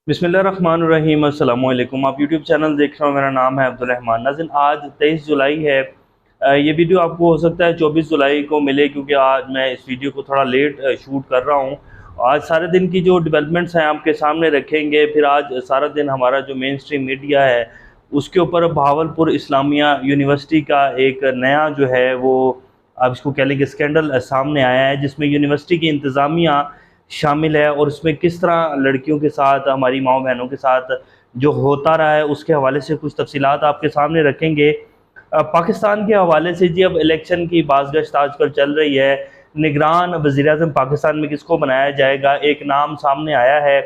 बिस्मिल्लाहिर्रहमानिर्रहीम अस्सलाम वालेकुम। आप यूट्यूब चैनल देख रहे हो, मेरा नाम है अब्दुल रहमान। नाज़रीन, आज 23 जुलाई है। ये वीडियो आपको हो सकता है 24 जुलाई को मिले, क्योंकि आज मैं इस वीडियो को थोड़ा लेट शूट कर रहा हूँ। आज सारे दिन की जो डेवलपमेंट्स हैं आपके सामने रखेंगे। फिर आज सारा दिन हमारा जो मेन स्ट्रीम मीडिया है उसके ऊपर भावलपुर इस्लामिया यूनिवर्सिटी का एक नया जो है वो आप इसको कह लेंगे स्कैंडल सामने आया है, जिसमें यूनिवर्सिटी की इंतज़ामिया शामिल है और उसमें किस तरह लड़कियों के साथ, हमारी माओ बहनों के साथ जो होता रहा है उसके हवाले से कुछ तफसीलात आपके सामने रखेंगे। पाकिस्तान के हवाले से जी, अब इलेक्शन की बाज़गश्त आजकल चल रही है। निगरान वज़ीर-ए-आज़म पाकिस्तान में किसको बनाया जाएगा, एक नाम सामने आया है।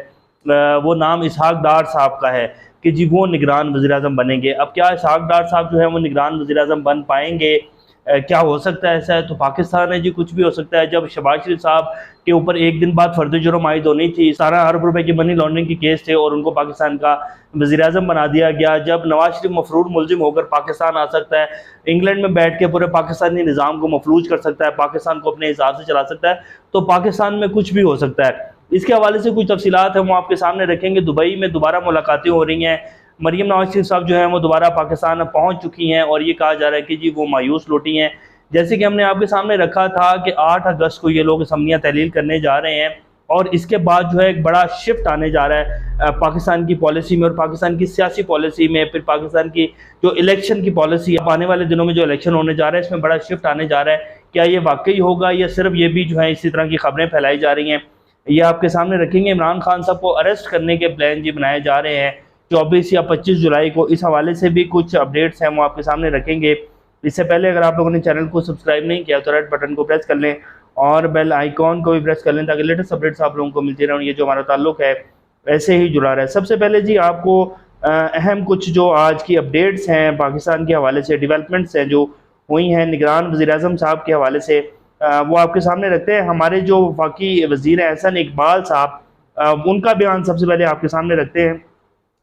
वो नाम इसहाक डार साहब का है कि जी वो निगरान वज़ीर-ए-आज़म बनेंगे। अब क्या इसहाक डार साहब जो है वो निगरान वज़ीर-ए-आज़म बन पाएंगे? क्या हो सकता है ऐसा? है तो पाकिस्तान है जी, कुछ भी हो सकता है। जब शहबाज शरीफ साहब के ऊपर एक दिन बाद फर्द जुर्म आयद होनी थी, 17 अरब रुपए की मनी लॉन्ड्रिंग की केस थे और उनको पाकिस्तान का वज़ीर-ए-आज़म बना दिया गया। जब नवाज शरीफ मफरूर मुलजिम होकर पाकिस्तान आ सकता है, इंग्लैंड में बैठ के पूरे पाकिस्तानी निज़ाम को मफलूज कर सकता है, पाकिस्तान को अपने हिसाब से चला सकता है, तो पाकिस्तान में कुछ भी हो सकता है। इसके हवाले से कुछ तफसीलात हैं वो आपके सामने रखेंगे। दुबई में दोबारा मुलाकातें हो रही हैं। मरीम नवाज शरीफ साहब जो हैं वो दोबारा पाकिस्तान पहुँच चुकी हैं और ये कहा जा रहा है कि जी वो मायूस लौटी हैं। जैसे कि हमने आपके सामने रखा था कि 8 अगस्त को ये लोग असम्बलियाँ तहलील करने जा रहे हैं और इसके बाद जो है एक बड़ा शिफ्ट आने जा रहा है पाकिस्तान की पॉलिसी में और पाकिस्तान की सियासी पॉलिसी में। फिर पाकिस्तान की जो इलेक्शन की पॉलिसी, अब आने वाले दिनों में जो इलेक्शन होने जा रहा है इसमें बड़ा शिफ्ट आने जा रहा है। क्या ये वाकई होगा या सिर्फ ये भी जो है इसी तरह की खबरें फैलाई जा रही हैं, ये आपके सामने रखेंगे। इमरान खान साहब को अरेस्ट करने के प्लान जी बनाए जा रहे हैं 24 या 25 जुलाई को। इस हवाले से भी कुछ अपडेट्स हैं वो आपके सामने रखेंगे। इससे पहले अगर आप लोगों ने चैनल को सब्सक्राइब नहीं किया तो रेड बटन को प्रेस कर लें और बेल आइकॉन को भी प्रेस कर लें, ताकि लेटेस्ट अपडेट्स आप लोगों को मिलती रहें। ये जो हमारा ताल्लुक है ऐसे ही जुड़ा रहा है। सबसे पहले जी आपको अहम कुछ जो आज की अपडेट्स हैं पाकिस्तान के हवाले से, डेवलपमेंट्स हैं जो हुई हैं निगरान वज़ीर-ए-आज़म साहब के हवाले से, वो आपके सामने रखते हैं। हमारे जो वफाकी वज़ीर हैं एहसन इकबाल साहब, उनका बयान सबसे पहले आपके सामने रखते हैं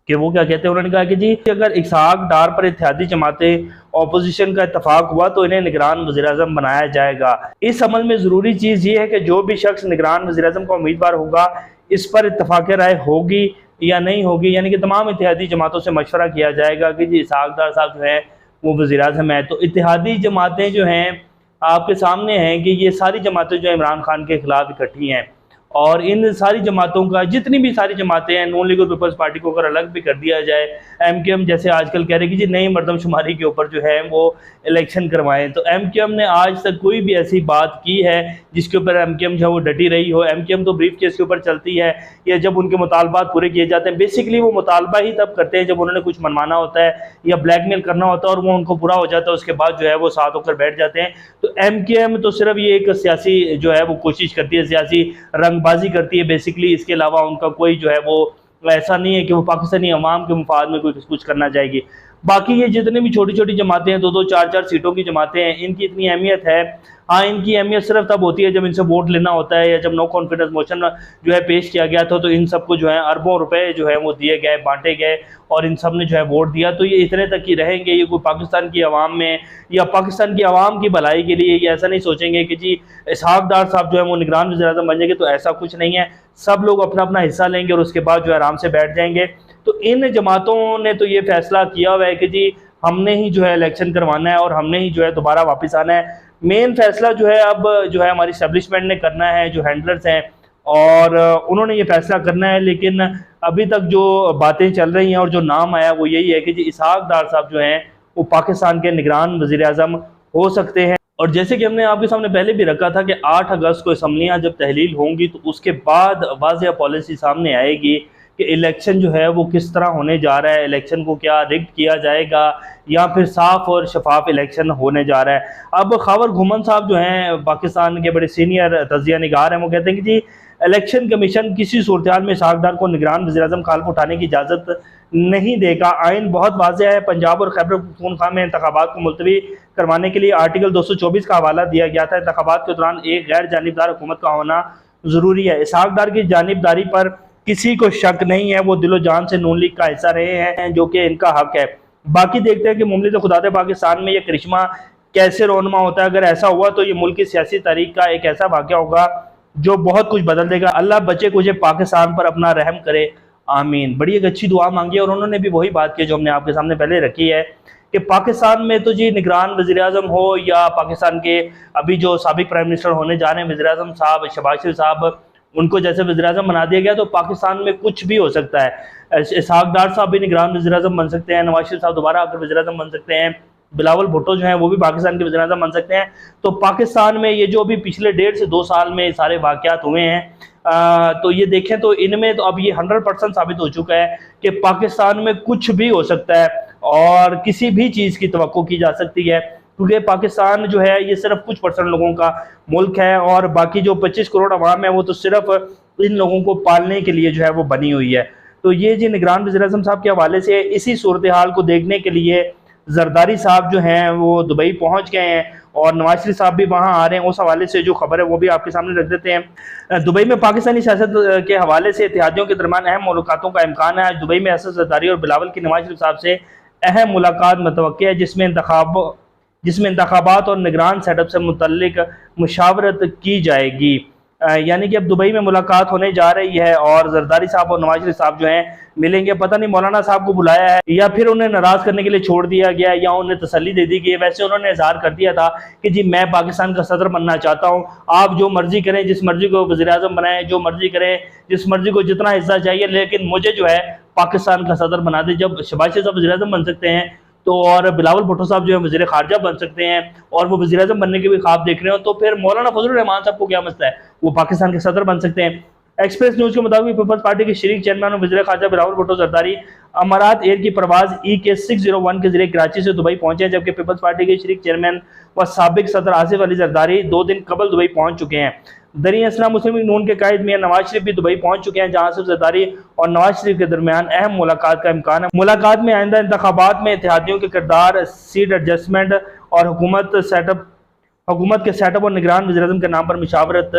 कि वो क्या कहते हैं। उन्होंने कहा कि जी अगर इसहाक डार पर इत्तेहादी जमातें ऑपोजिशन का इत्तफाक हुआ तो इन्हें निगरान वज़ीर-ए-आज़म बनाया जाएगा। इस अमल में ज़रूरी चीज़ ये है कि जो भी शख्स निगरान वज़ीर-ए-आज़म का उम्मीदवार होगा इस पर इत्तफाक राय होगी या नहीं होगी, यानी कि तमाम इत्तेहादी जमातों से मशवरा किया जाएगा कि जी इसहाक डार साहब जो है वो वज़ीर-ए-आज़म है। तो इत्तेहादी जमातें जो हैं आपके सामने हैं कि ये सारी जमातें जो इमरान खान के खिलाफ इकट्ठी हैं और इन सारी जमातों का, जितनी भी सारी जमातें हैं, नून लीग और पीपल्स पार्टी को अगर अलग भी कर दिया जाए, एमकेएम जैसे आजकल कह रहे हैं कि जी नई मरदमशुमारी के ऊपर जो है वो इलेक्शन करवाएं, तो एमकेएम ने आज तक कोई भी ऐसी बात की है जिसके ऊपर एमकेएम जो है वो डटी रही हो। एमकेएम तो ब्रीफ केस के ऊपर चलती है या जब उनके मुतालबात पूरे किए जाते हैं। बेसिकली वो मुतालबा ही तब करते हैं जब उन्होंने कुछ मनवाना होता है या ब्लैकमेल करना होता है और वो उनको पूरा हो जाता है, उसके बाद जो है वो साथ होकर बैठ जाते हैं। तो एमकेएम तो सिर्फ ये एक सियासी जो है वो कोशिश करती है, सियासी रंगबाजी करती है बेसिकली। इसके अलावा उनका कोई जो है वो ऐसा नहीं है कि वो पाकिस्तानी अवाम के मुफाद में कोई कुछ करना चाहेगी। बाकी ये जितने भी छोटी छोटी जमातें हैं, 2-2 4-4 सीटों की जमातें हैं, इनकी इतनी अहमियत है। हाँ, इनकी अहमियत सिर्फ तब होती है जब इनसे वोट लेना होता है या जब नो कॉन्फिडेंस मोशन जो है पेश किया गया था, तो इन सबको जो है अरबों रुपए जो है वो दिए गए, बांटे गए और इन सब ने जो है वोट दिया। तो ये इतने तक ही रहेंगे। ये कोई पाकिस्तान की आवाम में या पाकिस्तान की आवाम की भलाई के लिए ये ऐसा नहीं सोचेंगे कि जी इसहाक डार साहब जो है वो निगरान वज़ीर-ए-आज़म बन जाएंगे, तो ऐसा कुछ नहीं है। सब लोग अपना अपना हिस्सा लेंगे और उसके बाद जो है आराम से बैठ जाएंगे। तो इन जमातों ने तो ये फैसला किया हुआ है कि जी हमने ही जो है इलेक्शन करवाना है और हमने ही जो है दोबारा वापस आना है। मेन फैसला जो है अब जो है हमारी इस्टेब्लिशमेंट ने करना है, जो हैंडलर्स हैं, और उन्होंने ये फैसला करना है। लेकिन अभी तक जो बातें चल रही हैं और जो नाम आया वो यही है कि जी इसहाक डार साहब जो हैं वो पाकिस्तान के निगरान वज़ीर-ए-आज़म हो सकते हैं। और जैसे कि हमने आपके सामने पहले भी रखा था कि 8 अगस्त को असम्बलियाँ जब तहलील होंगी तो उसके बाद वाज़ेह पॉलिसी सामने आएगी कि इलेक्शन जो है वो किस तरह होने जा रहा है, इलेक्शन को क्या रिग्ड किया जाएगा या फिर साफ और शफाफ इलेक्शन होने जा रहा है। अब खबर घुमन साहब जो हैं पाकिस्तान के बड़े सीनियर तजिया निगार हैं, वो कहते हैं कि जी इलेक्शन कमीशन किसी सूरत में इसहाक डार को निगरान वज़ीर-ए-आज़म का हल्फ उठाने की इजाज़त नहीं देगा। आइन बहुत वाज़ेह है। पंजाब और खैबर पख्तूनख्वा में इंतखाबात को मुलतवी करवाने के लिए आर्टिकल 224 का हवाला दिया गया था। इंतखाबात के दौरान एक गैर जानिबदार हुकूमत का होना ज़रूरी है। इसहाक डार की जानिबदारी पर किसी को शक नहीं है, वो दिलो जान से नून लीग का हिस्सा रहे हैं, जो कि इनका हक है। बाकी देखते हैं कि मुमलिक खुदाते पाकिस्तान में ये करिश्मा कैसे रोनमा होता है। अगर ऐसा हुआ तो ये मुल्क की सियासी तारीख का एक ऐसा वाक़या होगा जो बहुत कुछ बदल देगा। अल्लाह बचे कुछ पाकिस्तान पर अपना रहम करे, आमीन। बड़ी एक अच्छी दुआ मांगी और उन्होंने भी वही बात की जो हमने आपके सामने पहले रखी है कि पाकिस्तान में तो जी निगरान वज़ीर-ए-आज़म हो या पाकिस्तान के अभी जो साबिक प्राइम मिनिस्टर होने जा रहे हैं वज़ीर-ए-आज़म साहब शहबाज शरीफ साहब, उनको जैसे वज़ीर-ए-आज़म बना दिया गया तो पाकिस्तान में कुछ भी हो सकता है। इसहाक डार साहब भी निगरान वज़ीर-ए-आज़म बन सकते हैं, नवाज शरीफ साहब दोबारा आकर वज़ीर-ए-आज़म बन सकते हैं, बिलावल भुट्टो जो हैं वो भी पाकिस्तान के वज़ीर-ए-आज़म बन सकते हैं। तो पाकिस्तान में ये जो अभी पिछले 1.5 से 2 साल में सारे वाक़यात हुए हैं, तो ये देखें तो इनमें तो अब ये 100% साबित हो चुका है कि पाकिस्तान में कुछ भी हो सकता है और किसी भी चीज़ की तवक्को की जा सकती है, क्योंकि पाकिस्तान जो है ये सिर्फ कुछ % लोगों का मुल्क है और बाकी जो 25 करोड़ अवाम है वो तो सिर्फ इन लोगों को पालने के लिए जो है वो बनी हुई है। तो ये जी निगरान वज़ीर-ए-आज़म साहब के हवाले से इसी सूरत हाल को देखने के लिए जरदारी साहब जो हैं वो दुबई पहुंच गए हैं और नवाज शरीफ साहब भी वहां आ रहे हैं। उस हवाले से जो खबर है वो भी आपके सामने रख देते हैं। दुबई में पाकिस्तानी सियासत के हवाले से इत्तेहादियों के दरमियान अहम मुलाकातों का इम्कान है। आज दुबई में असद जरदारी और बिलावल की नवाज शरीफ साहब से अहम मुलाकात मुतवक्किल है, जिसमें इंतखाबात और निगरान सेटअप से मुतल्लिक मुशावरत की जाएगी। यानी कि अब दुबई में मुलाकात होने जा रही है और जरदारी साहब और नवाज शरीफ साहब जो हैं मिलेंगे। पता नहीं मौलाना साहब को बुलाया है या फिर उन्हें नाराज करने के लिए छोड़ दिया गया है या उन्हें तसल्ली दे दी गई है। वैसे उन्होंने इजहार कर दिया था कि जी मैं पाकिस्तान का सदर बनना चाहता हूँ, आप जो मर्जी करें, जिस मर्जी को वज़ीर-ए-आज़म बनाएं, जो मर्जी करें, जिस मर्जी को जितना हिस्सा चाहिए, लेकिन मुझे जो है पाकिस्तान का सदर बना दे। जब शहबाज शरीफ साहब वज़ीर-ए-आज़म बन सकते हैं तो और बिलावल भुट्टो साहब जो है वज़ीर ख़ारजा बन सकते हैं और वो वज़ीर-ए-आज़म बनने के भी ख्वाब देख रहे हो, तो फिर मौलाना फजलुर रहमान साहब को क्या मसला है, वो पाकिस्तान के सदर बन सकते हैं। एक्सप्रेस न्यूज़ के मुताबिक पीपल्स पार्टी के शरीक चेयरमैन और वज़ीर ख़ारजा बिलावल भुट्टो जरदारी अमारात एयर की परवाज़ EK 601 के जरिए कराची से दुबई पहुंचे हैं, जबकि पीपल्स पार्टी के शरीक चेयरमैन व साबिक सदर आसिफ अली जरदारी 2 दिन कबल दुबई पहुंच चुके हैं। दरी इस्लाम मुस्लिम लीग नून के कायद मियां नवाज शरीफ भी दुबई पहुंच चुके हैं, जहां आसिफ जरदारी और नवाज शरीफ के दरमियान अहम मुलाकात का इम्कान है। मुलाकात में आइंदा इंतखाबात में इत्तेहादियों के किरदार, सीट एडजस्टमेंट और हुकूमत के सेटअप और निगरान वज़ीर-ए-आज़म के नाम पर मुशावरत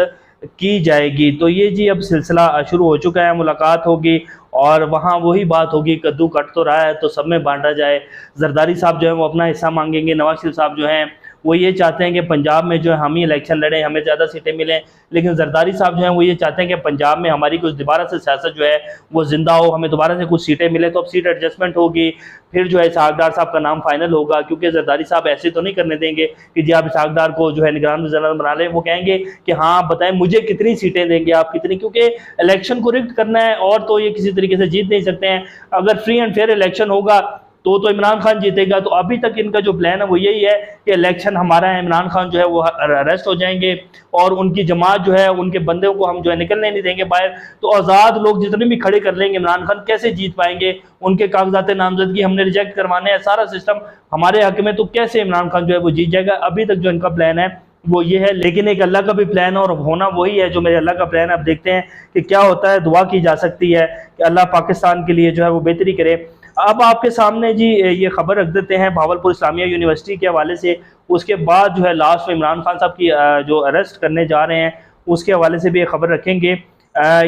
की जाएगी। तो ये जी अब सिलसिला शुरू हो चुका है, मुलाकात होगी और वहाँ वही बात होगी, कद्दू कट तो रहा है तो सब में बांटा जाए। जरदारी साहब जो है वो अपना हिस्सा मांगेंगे, नवाज शरीफ साहब जो हैं वो ये चाहते हैं कि पंजाब में जो है हम ही इलेक्शन लड़ें, हमें ज़्यादा सीटें मिलें, लेकिन जरदारी साहब जो हैं वो ये चाहते हैं कि पंजाब में हमारी कुछ दोबारा से सियासत जो है वो ज़िंदा हो, हमें दोबारा से कुछ सीटें मिले। तो अब सीट एडजस्टमेंट होगी, फिर जो है इसहाक डार साहब का नाम फाइनल होगा, क्योंकि जरदारी साहब ऐसे तो नहीं करने देंगे कि जी आप इसहाक डार को जो है निगरान वज़ीर-ए-आज़म बना लें। वो कहेंगे कि हाँ बताएं मुझे कितनी सीटें देंगे आप, कितनी, क्योंकि इलेक्शन को रिग्ड करना है और तो ये किसी तरीके से जीत नहीं सकते हैं। अगर फ्री एंड फेयर इलेक्शन होगा तो इमरान खान जीतेगा। तो अभी तक इनका जो प्लान है वो यही है कि इलेक्शन हमारा है, इमरान खान जो है वो अरेस्ट हो जाएंगे और उनकी जमात जो है, उनके बंदों को हम जो है निकलने नहीं देंगे बाहर। तो आज़ाद लोग जितने भी खड़े कर लेंगे, इमरान खान कैसे जीत पाएंगे, उनके कागजात नामजदगी हमने रिजेक्ट करवाने हैं, सारा सिस्टम हमारे हक में, तो कैसे इमरान खान जो है वो जीत जाएगा। अभी तक जो इनका प्लान है वो ये है, लेकिन एक अल्लाह का भी प्लान है और होना वही है जो मेरे अल्लाह का प्लान है। अब देखते हैं कि क्या होता है। दुआ की जा सकती है कि अल्लाह पाकिस्तान के लिए जो है वो बेहतरी करे। अब आपके सामने जी ये खबर रख देते हैं भावलपुर इस्लामिया यूनिवर्सिटी के हवाले से। उसके बाद जो है लास्ट में इमरान खान साहब की जो अरेस्ट करने जा रहे हैं उसके हवाले से भी ये खबर रखेंगे।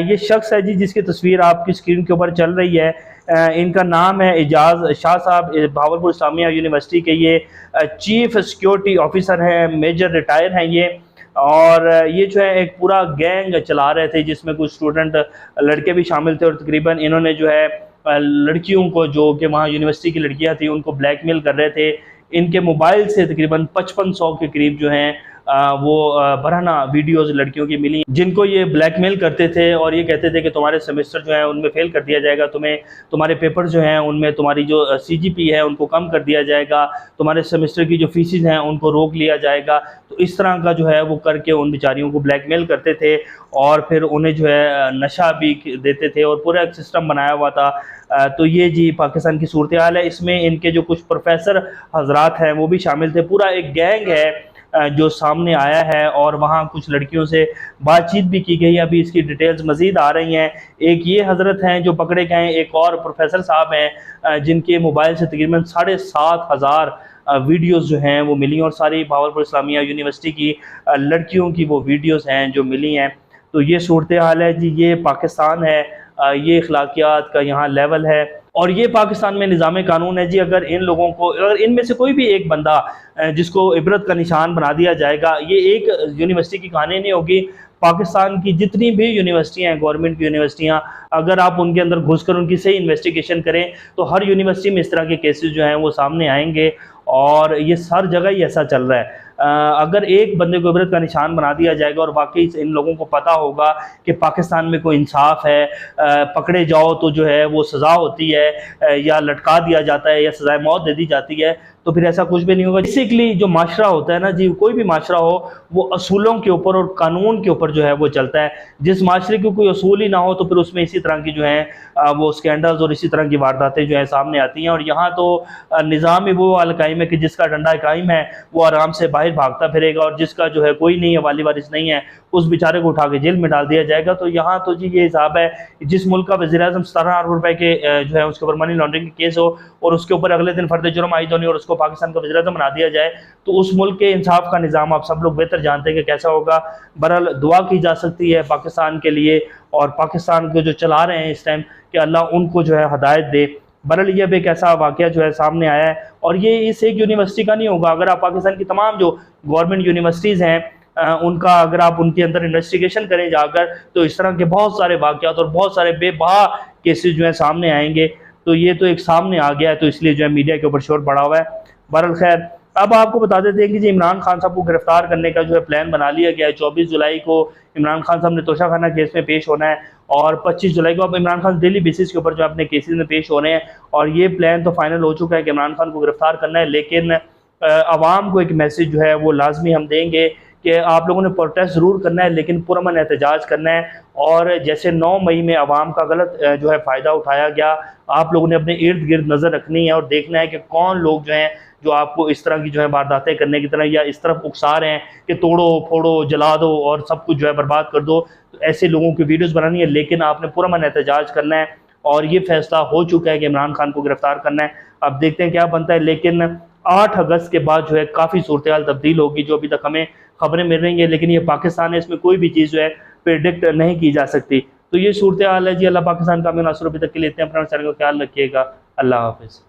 ये शख्स है जी जिसकी तस्वीर आपकी स्क्रीन के ऊपर चल रही है, इनका नाम है एजाज शाह साहब। भावलपुर इस्लामिया यूनिवर्सिटी के ये चीफ सिक्योरिटी ऑफिसर हैं, मेजर रिटायर हैं ये, और ये जो है एक पूरा गैंग चला रहे थे जिसमें कुछ स्टूडेंट लड़के भी शामिल थे और तकरीबन इन्होंने जो है लड़कियों को, जो कि वहाँ यूनिवर्सिटी की लड़कियाँ थी, उनको ब्लैकमेल कर रहे थे। इनके मोबाइल से तकरीबन 5500 के करीब जो हैं वो बरहना वीडियोस लड़कियों की मिली, जिनको ये ब्लैकमेल करते थे और ये कहते थे कि तुम्हारे सेमेस्टर जो है उनमें फेल कर दिया जाएगा, तुम्हारे पेपर जो हैं उनमें तुम्हारी जो CGP है उनको कम कर दिया जाएगा, तुम्हारे सेमेस्टर की जो फीसिस हैं उनको रोक लिया जाएगा। तो इस तरह का जो है वो करके उन बेचारियों को ब्लैकमेल करते थे और फिर उन्हें जो है नशा भी देते थे और पूरा एक सिस्टम बनाया हुआ था। तो ये जी पाकिस्तान की सूरत हाल है। इसमें इनके जो कुछ प्रोफेसर हजरात हैं वो भी शामिल थे, पूरा एक गैंग है जो सामने आया है और वहाँ कुछ लड़कियों से बातचीत भी की गई। अभी इसकी डिटेल्स मज़ीद आ रही हैं। एक ये हज़रत हैं जो पकड़े गए हैं, एक और प्रोफेसर साहब हैं जिनके मोबाइल से तकरीबन 7500 वीडियोस जो हैं वो मिली और सारी भावलपुर इस्लामिया यूनिवर्सिटी की लड़कियों की वो वीडियोस हैं जो मिली हैं। तो ये सूरत हाल है जी, ये पाकिस्तान है, ये अखलाकियात का यहाँ लेवल है और ये पाकिस्तान में निज़ाम कानून है जी। अगर इन लोगों को, अगर इनमें से कोई भी एक बंदा जिसको इबरत का निशान बना दिया जाएगा, ये एक यूनिवर्सिटी की कहानी नहीं होगी, पाकिस्तान की जितनी भी यूनिवर्सिटियाँ हैं, गवर्नमेंट की यूनिवर्सिटियाँ, अगर आप उनके अंदर घुसकर उनकी सही इन्वेस्टिगेशन करें तो हर यूनिवर्सिटी में इस तरह के केसेस जो हैं वो सामने आएंगे, और ये हर जगह ही ऐसा चल रहा है। अगर एक बंदे को इबरत का निशान बना दिया जाएगा और वाकई इन लोगों को पता होगा कि पाकिस्तान में कोई इंसाफ है, पकड़े जाओ तो जो है वो सज़ा होती है, या लटका दिया जाता है या सज़ाए मौत दे दी जाती है, तो फिर ऐसा कुछ भी नहीं होगा। बेसिकली जो माशरा होता है ना जी, कोई भी माशरा हो वो असूलों के ऊपर और कानून के ऊपर जो है वो चलता है। जिस माशरे की कोई असूल ही ना हो तो फिर उसमें इसी तरह की जो है वो स्कैंडल्स और इसी तरह की वारदातें जो है सामने आती हैं। और यहाँ तो निज़ाम ही वो वाला कायम है कि जिसका डंडा कायम है वो आराम से बाहर भागता फिरेगा, और जिसका जो है कोई नहीं है, वाली वारिस नहीं है, उस बेचारे को उठा के जेल में डाल दिया जाएगा। तो यहाँ तो जी ये हिसाब है, जिस मुल्क का वज़ीर-ए-आज़म 17 अरब रुपए के जो है उसके ऊपर मनी लॉन्ड्रिंग के केस हो और उसके ऊपर अगले दिन फर्द जुर्म आयद होने और उसको पाकिस्तान का वज़ीर-ए-आज़म बना दिया जाए, तो उस मुल्क के इंसाफ का निज़ाम आप सब लोग बेहतर जानते हैं कि कैसा होगा। बहरहाल दुआ की जा सकती है पाकिस्तान के लिए और पाकिस्तान को जो चला रहे हैं इस टाइम, कि अल्लाह उनको जो है हदायत दे। बहरहाल ये भी एक ऐसा वाक़या जो है सामने आया है, और ये इस एक यूनिवर्सिटी का नहीं होगा। अगर आप पाकिस्तान की तमाम जो गवर्नमेंट यूनिवर्सिटीज़ हैं उनका अगर आप उनके अंदर इन्वेस्टिगेशन करें जाकर, तो इस तरह के बहुत सारे वाक़यात और बहुत सारे बेबहा केसेस जो हैं सामने आएंगे। तो ये तो एक सामने आ गया है, तो इसलिए जो है मीडिया के ऊपर शोर पड़ा हुआ है। बहरहाल खैर, अब आपको बता देते हैं कि जी इमरान खान साहब को गिरफ्तार करने का जो है प्लान बना लिया गया है। 24 जुलाई को इमरान खान साहब ने तोशाखाना केस में पेश होना है, और 25 जुलाई को अब इमरान खान डेली बेसिस के ऊपर जो अपने केसेस में पेश हो रहे हैं। और ये प्लान तो फाइनल हो चुका है कि इमरान खान को गिरफ्तार करना है, लेकिन आवाम को एक मैसेज जो है वो लाजमी हम देंगे कि आप लोगों ने प्रोटेस्ट ज़रूर करना है, लेकिन पुरअमन एहतजाज करना है। और जैसे 9 मई में आवाम का गलत जो है फ़ायदा उठाया गया, आप लोगों ने अपने इर्द गिर्द नज़र रखनी है और देखना है कि कौन लोग जो हैं जो आपको इस तरह की जो है वारदातें करने की तरह या इस तरफ उकसा रहे हैं कि तोड़ो फोड़ो जला दो और सब कुछ जो है बर्बाद कर दो। तो ऐसे लोगों की वीडियोज़ बनानी है, लेकिन आपने पुरअमन एहतजाज करना है। और ये फैसला हो चुका है कि इमरान खान को गिरफ्तार करना है। अब देखते हैं क्या बनता है, लेकिन 8 अगस्त के बाद जो है काफ़ी सूरत हाल तब्दील होगी, जो अभी तक हमें खबरें मिल रही हैं। लेकिन ये पाकिस्तान है, इसमें कोई भी चीज़ जो है प्रेडिक्ट नहीं की जा सकती। तो ये सूरत हाल है जी। अल्लाह पाकिस्तान का अमीन नासर अभी तक के लिए इतने, अपना का ख्याल रखिएगा। अल्लाह हाफिज़।